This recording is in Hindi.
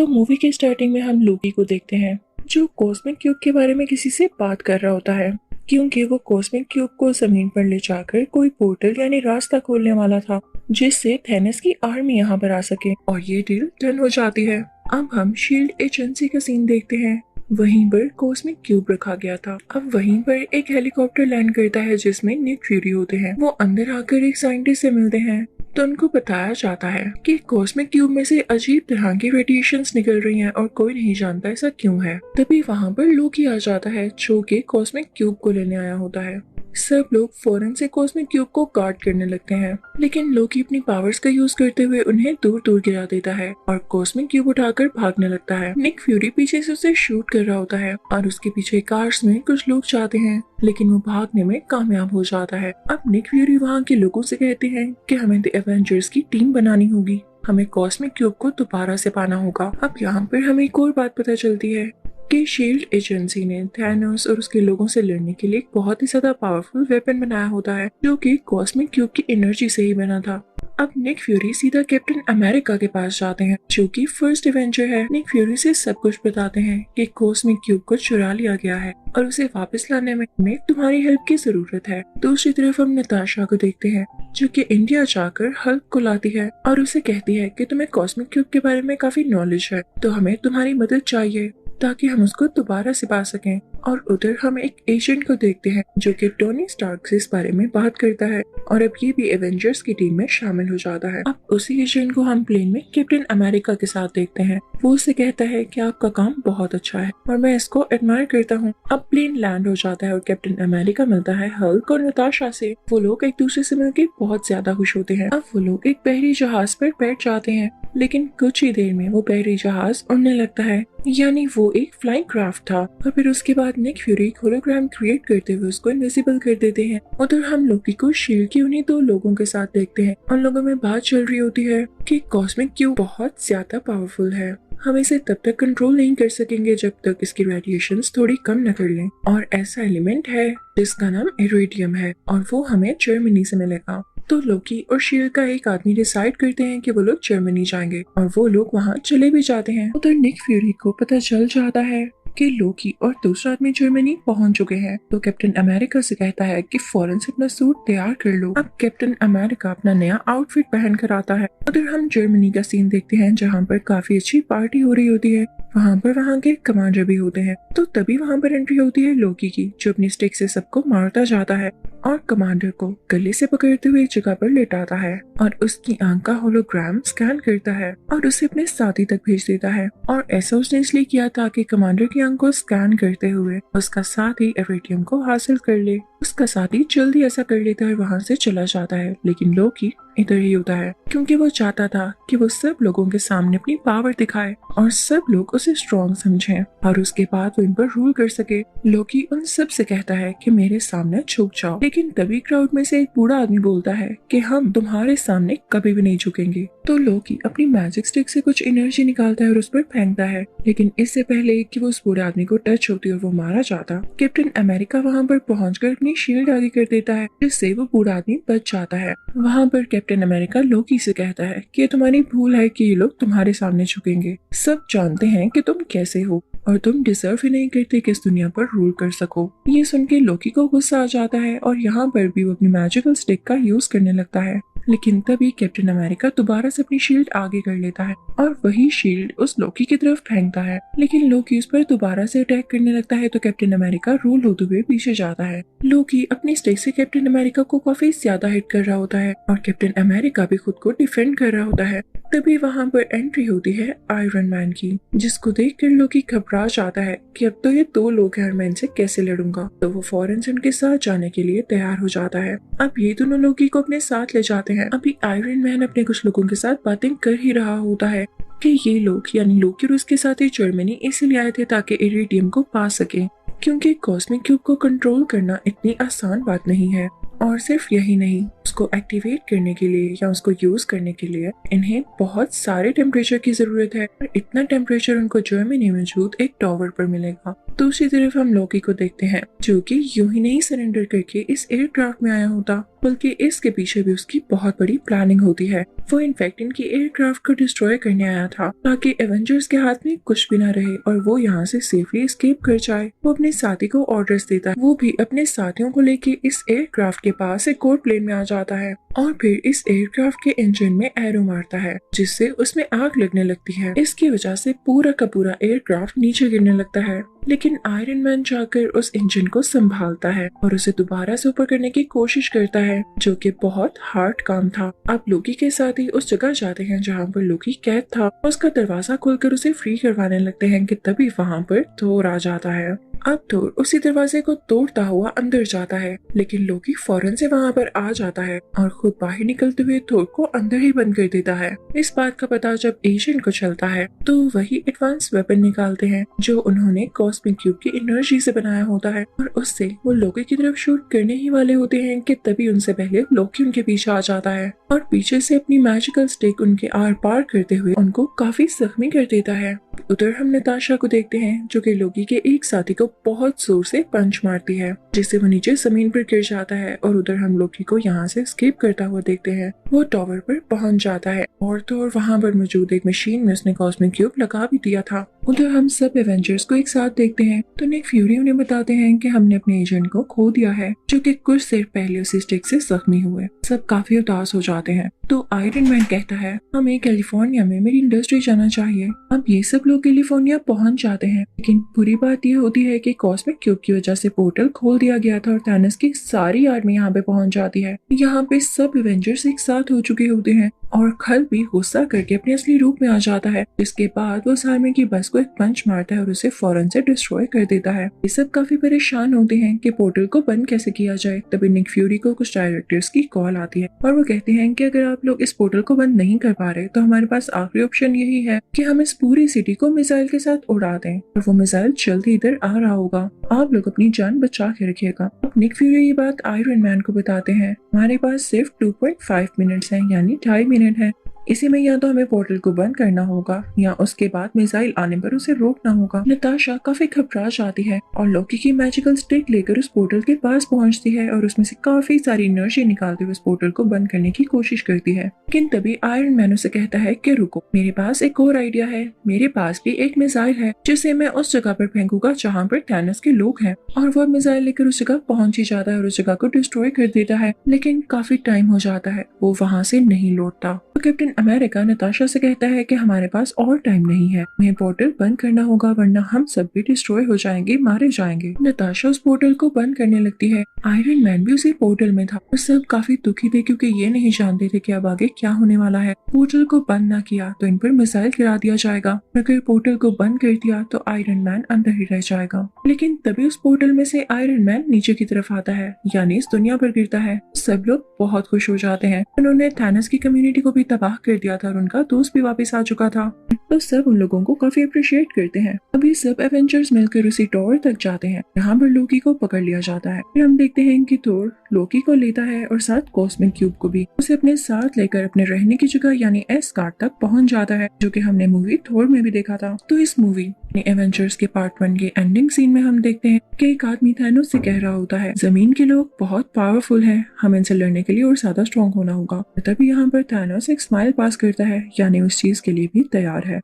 तो मूवी के स्टार्टिंग में हम लोकी को देखते हैं जो कॉस्मिक क्यूब के बारे में किसी से बात कर रहा होता है, क्योंकि वो कॉस्मिक क्यूब को जमीन पर ले जाकर कोई पोर्टल यानी रास्ता खोलने वाला था जिससे थेनस की आर्मी यहाँ पर आ सके, और ये डील डन हो जाती है। अब हम शील्ड एजेंसी का सीन देखते हैं। वहीं पर कॉस्मिक क्यूब रखा गया था। अब वहीं पर एक हेलीकॉप्टर लैंड करता है जिसमें निक फ्यूरी होते हैं। वो अंदर आकर एक साइंटिस्ट से मिलते हैं तो उनको बताया जाता है कि कॉस्मिक क्यूब में से अजीब तरह की रेडिएशंस निकल रही हैं और कोई नहीं जानता ऐसा क्यों है। तभी वहाँ पर लोकी आ जाता है जो कि कॉस्मिक क्यूब को लेने आया होता है। सब लोग फौरन से कॉस्मिक क्यूब को गार्ड करने लगते हैं, लेकिन लोकी अपनी पावर्स का यूज करते हुए उन्हें दूर दूर गिरा देता है और कॉस्मिक क्यूब उठाकर भागने लगता है। निक फ्यूरी पीछे से उसे शूट कर रहा होता है और उसके पीछे कार्स में कुछ लोग जाते हैं, लेकिन वो भागने में कामयाब हो जाता है। अब निक फ्यूरी वहाँ के लोगों से कहते हैं कि हमें द एवेंजर्स की टीम बनानी होगी, हमें कॉस्मिक क्यूब को दोबारा से पाना होगा। अब यहाँ पर हमें एक और बात पता चलती है कि शील्ड एजेंसी ने थैनोस और उसके लोगों से लड़ने के लिए एक बहुत ही ज्यादा पावरफुल वेपन बनाया होता है जो कि कॉस्मिक क्यूब की एनर्जी से ही बना था। अब निक फ्यूरी सीधा कैप्टन अमेरिका के पास जाते हैं जो कि फर्स्ट एवेंजर है। निक फ्यूरी से सब कुछ बताते हैं कि कॉस्मिक क्यूब को चुरा लिया गया है और उसे वापस लाने में हमें तुम्हारी हेल्प की जरूरत है। दूसरी तरफ हम नताशा को देखते हैं जो कि इंडिया जाकर हल्क को लाती है और उसे कहती है कि तुम्हें कॉस्मिक क्यूब के बारे में काफी नॉलेज है, तो हमें तुम्हारी मदद चाहिए ताकि हम उसको दोबारा से पा सकें। और उधर हम एक एजेंट को देखते हैं जो कि टोनी स्टार्क से इस बारे में बात करता है और अब ये भी एवेंजर्स की टीम में शामिल हो जाता है। अब उसी एजेंट को हम प्लेन में कैप्टन अमेरिका के साथ देखते हैं। वो उसे कहता है कि आपका काम बहुत अच्छा है और मैं इसको एडमायर करता हूँ। अब प्लेन लैंड हो जाता है और कैप्टन अमेरिका मिलता है हल्क और नताशा से। वो लोग एक दूसरे से मिलकर बहुत ज्यादा खुश होते हैं। अब वो लोग एक बहरी जहाज पर बैठ जाते हैं, लेकिन कुछ ही देर में वो बहरी जहाज उड़ने लगता है, यानी वो एक फ्लाइंग क्राफ्ट था। और फिर उसके बाद निक फ्यूरी एक होलोग्राम क्रिएट करते हुए उसको इनविजिबल कर देते हैं। उधर हम लोकी को शील्ड के उन्हीं दो लोगों के साथ देखते हैं। उन लोगों में बात चल रही होती है कि कॉस्मिक क्यूब बहुत ज्यादा पावरफुल है, हम इसे तब तक कंट्रोल नहीं कर सकेंगे जब तक इसकी रेडिएशंस थोड़ी कम न कर लें। और ऐसा एलिमेंट है जिसका नाम इरेडियम है और वो हमें जर्मनी से मिलेगा। तो लोकी और शील्ड का एक आदमी डिसाइड करते हैं कि वो लोग जर्मनी जाएंगे और वो लोग वहाँ चले भी जाते हैं। उधर निक फ्यूरी को पता चल जाता है कि लोकी और दूसरा आदमी जर्मनी पहुंच चुके हैं, तो कैप्टन अमेरिका से कहता है कि फौरन से अपना सूट तैयार कर लो। अब कैप्टन अमेरिका अपना नया आउटफिट पहन कर आता है। उधर हम जर्मनी का सीन देखते हैं जहाँ पर काफी अच्छी पार्टी हो रही होती है। वहाँ पर वहाँ के कमांडर भी होते हैं। तो तभी वहाँ पर एंट्री होती है लोकी की, जो अपनी स्टिक से सबको मारता जाता है और कमांडर को गले से पकड़ते हुए एक जगह पर लेटाता है और उसकी आंख का होलोग्राम स्कैन करता है और उसे अपने साथी तक भेज देता है। और ऐसा उसने इसलिए किया ताकि कमांडर की आंख को स्कैन करते हुए उसका साथी इरेडियम को हासिल कर ले। उसका साथी जल्दी ऐसा कर लेता है, वहाँ से चला जाता है, लेकिन लोकी इधर ही होता है क्योंकि वो चाहता था कि वो सब लोगों के सामने अपनी पावर दिखाए और सब लोग उसे स्ट्रॉन्ग समझें और उसके बाद वो इन पर रूल कर सके। लोकी उन सब से कहता है कि मेरे सामने झुक जाओ, लेकिन तभी क्राउड में से एक बूढ़ा आदमी बोलता है कि हम तुम्हारे सामने कभी भी नहीं झुकेंगे। तो लोकी अपनी मैजिक स्टिक से कुछ एनर्जी निकालता है और उस पर फेंकता है, लेकिन इससे पहले कि वो उस बूढ़े आदमी को टच होती और वो मारा जाता, कैप्टन अमेरिका वहाँ पर पहुंचकर अपनी शील्ड आगे कर देता है जिससे वो बूढ़ा आदमी बच जाता है। वहाँ पर कैप्टन अमेरिका लोकी से कहता है कि तुम्हारी भूल है कि ये लोग तुम्हारे सामने झुकेंगे। सब जानते हैं कि तुम कैसे हो और तुम डिजर्व ही नहीं करते कि इस दुनिया पर रूल कर सको। ये सुन के लोकी को गुस्सा आ जाता है और यहाँ पर भी वो अपनी मैजिकल स्टिक का यूज करने लगता है, लेकिन तभी कैप्टन अमेरिका दोबारा से अपनी शील्ड आगे कर लेता है और वही शील्ड उस लोकी की तरफ फेंकता है, लेकिन लोकी उस पर दोबारा से अटैक करने लगता है तो कैप्टन अमेरिका रूल होते हुए पीछे जाता है। लोकी अपनी स्टिक से कैप्टन अमेरिका को काफी ज्यादा हिट कर रहा होता है और कैप्टन अमेरिका भी खुद को डिफेंड कर रहा होता है। तभी वहाँ पर एंट्री होती है आयरन मैन की, जिसको देखकर लोकी घबरा जाता है कि अब तो ये दो लोग हैं और मैं इनसे कैसे लड़ूंगा। तो वो फौरन से उनके साथ जाने के लिए तैयार हो जाता है। अब ये दोनों लोकी को अपने साथ ले जाते हैं। अभी आयरन मैन अपने कुछ लोगों के साथ बातें कर ही रहा होता है कि ये लोग यानी लोकी और उसके साथ ही जर्मनी इसलिए आए थे ताकि इरेडियम को पा सके, क्योंकि कॉस्मिक क्यूब को कंट्रोल करना इतनी आसान बात नहीं है। और सिर्फ यही नहीं, उसको एक्टिवेट करने के लिए या उसको यूज करने के लिए इन्हें बहुत सारे टेम्परेचर की जरूरत है और इतना टेम्परेचर उनको जर्मनी में मौजूद एक टावर पर मिलेगा। दूसरी तरफ हम लोकी को देखते हैं जो कि यूं ही नहीं सरेंडर करके इस एयरक्राफ्ट में आया होता, बल्कि इसके पीछे भी उसकी बहुत बड़ी प्लानिंग होती है। वो इनफैक्ट इनकी एयरक्राफ्ट को डिस्ट्रॉय करने आया था ताकि एवेंजर्स के हाथ में कुछ भी ना रहे और वो यहाँ से सेफली एस्केप कर जाए। वो अपने साथी को ऑर्डर्स देता है, वो भी अपने साथियों को लेके इस एयरक्राफ्ट के पास एक और प्लेन में आ जाता है और फिर इस एयरक्राफ्ट के इंजन में एरो मारता है जिससे उसमें आग लगने लगती है। इसकी वजह से पूरा का पूरा एयरक्राफ्ट नीचे गिरने लगता है, लेकिन आयरन मैन जाकर उस इंजन को संभालता है और उसे दोबारा से ऊपर करने की कोशिश करता है, जो कि बहुत हार्ड काम था। अब लोकी के साथ ही उस जगह जाते हैं जहाँ पर लोकी कैद था। उसका दरवाजा खोलकर उसे फ्री करवाने लगते हैं कि तभी वहाँ पर थोर आ जाता है। अब थोर उसी दरवाजे को तोड़ता हुआ अंदर जाता है, लेकिन लोकी फौरन से वहाँ पर आ जाता है और खुद बाहर निकलते हुए थोर को अंदर ही बंद कर देता है। इस बात का पता जब एजेंट को चलता है तो वही एडवांस वेपन निकालते हैं जो उन्होंने कॉस्मिक क्यूब की एनर्जी से बनाया होता है और उससे वो लोकी की तरफ शूट करने ही वाले होते हैं कि तभी उनसे पहले लोकी उनके पीछे आ जाता है और पीछे से अपनी मैजिकल स्टिक उनके आर पार करते हुए उनको काफी जख्मी कर देता है। उधर हम नताशा को देखते हैं जो कि लोकी के एक साथी को बहुत जोर से पंच मारती है जिससे वो नीचे जमीन पर गिर जाता है और उधर हम लोकी को यहाँ से एस्केप करता हुआ देखते हैं। वो टावर पर पहुंच जाता है और तो और वहाँ पर मौजूद एक मशीन में उसने कॉस्मिक क्यूब लगा भी दिया था। उधर हम सब एवेंजर्स को एक साथ देखते हैं तो निक फ्यूरी उन्हें बताते हैं कि हमने अपने एजेंट को खो दिया है जो कि कुछ देर पहले उसी स्टिक से जख्मी हुए। सब काफी उदास हो जाते हैं तो आयरन मैन कहता है हमें कैलिफोर्निया में मेरी इंडस्ट्री जाना चाहिए। अब ये सब लोग कैलिफोर्निया पहुंच जाते हैं, लेकिन बुरी बात ये होती है कि कॉस्मिक क्यूब की वजह से पोर्टल खोल दिया गया था और थैनोस की सारी आर्मी यहाँ पे पहुंच जाती है। यहाँ पे सब एवेंजर्स एक साथ हो चुके होते हैं और खल भी गुस्सा करके अपने असली रूप में आ जाता है। इसके बाद वो उस आर्मी की बस को एक पंच मारता है और उसे फौरन से डिस्ट्रॉय कर देता है। ये सब काफी परेशान होते हैं कि पोर्टल को बंद कैसे किया जाए। तभी निक फ्यूरी को कुछ डायरेक्टर्स की कॉल आती है और वो कहते हैं कि अगर आप लोग इस पोर्टल को बंद नहीं कर पा रहे तो हमारे पास आखिरी ऑप्शन यही है कि हम इस पूरी सिटी को मिसाइल के साथ उड़ा दें और वो मिसाइल जल्दी इधर आ रहा होगा। आप लोग अपनी जान बचा के रखिएगा। अब निक फ्यूरी ये बात आयरन मैन को बताते हैं। हमारे पास सिर्फ 2.5 मिनट्स हैं, यानी 2.5 मिनट है। इसी में या तो हमें पोर्टल को बंद करना होगा या उसके बाद मिसाइल आने पर उसे रोकना होगा। नताशा काफी घबरा जाती है और लोकी की मैजिकल स्टिक लेकर उस पोर्टल के पास पहुंचती है और उसमें से काफी सारी एनर्जी निकालते हुए उस पोर्टल को बंद करने की कोशिश करती है। लेकिन तभी आयरन मैन उसे कहता है कि रुको, मेरे पास एक और आइडिया है। मेरे पास भी एक मिसाइल है जिसे मैं उस जगह पर फेंकूंगा जहाँ पर थैनोस के लोग हैं। और वह मिसाइल लेकर उस जगह पहुंच ही जाता है और उस जगह को डिस्ट्रॉय कर देता है, लेकिन काफी टाइम हो जाता है, वो वहाँ से नहीं लौटता। तो कैप्टन अमेरिका नताशा से कहता है कि हमारे पास और टाइम नहीं है, हमें पोर्टल बंद करना होगा वरना हम सब भी डिस्ट्रॉय हो जाएंगे, मारे जाएंगे। नताशा उस पोर्टल को बंद करने लगती है। आयरन मैन भी उसी पोर्टल में था और सब काफी दुखी थे क्योंकि ये नहीं जानते थे कि अब आगे क्या होने वाला है। पोर्टल को बंद न किया तो इन पर मिसाइल गिरा दिया जाएगा, अगर पोर्टल को बंद कर दिया तो आयरन मैन अंदर ही रह जाएगा। लेकिन तभी उस पोर्टल में से आयरन मैन नीचे की तरफ आता है, यानी इस दुनिया पर गिरता है। सब लोग बहुत खुश हो जाते हैं। उन्होंने थैनोस की कम्युनिटी को भी तबाह कर दिया था और उनका दोस्त भी वापस आ चुका था, तो सब उन लोगों को काफी अप्रिशिएट करते हैं। अभी सब एवेंजर्स मिलकर उसी टावर तक जाते हैं जहाँ पर लोकी को पकड़ लिया जाता है। फिर हम देखते हैं कि थोर लोकी को लेता है और साथ कॉस्मिक क्यूब को भी। उसे अपने साथ लेकर अपने रहने की जगह यानी एस्गार्ड तक पहुंच जाता है, जो कि हमने मूवी थोर में भी देखा था। तो इस मूवी एवेंजर्स के पार्ट 1 के एंडिंग सीन में हम देखते हैं कि एक आदमी थैनोस से कह रहा होता है जमीन के लोग बहुत पावरफुल हैं, हमें इनसे लड़ने के लिए और ज्यादा स्ट्रॉन्ग होना होगा। तभी यहाँ पर थैनोस एक स्माइल पास करता है, यानी उस चीज के लिए भी तैयार है।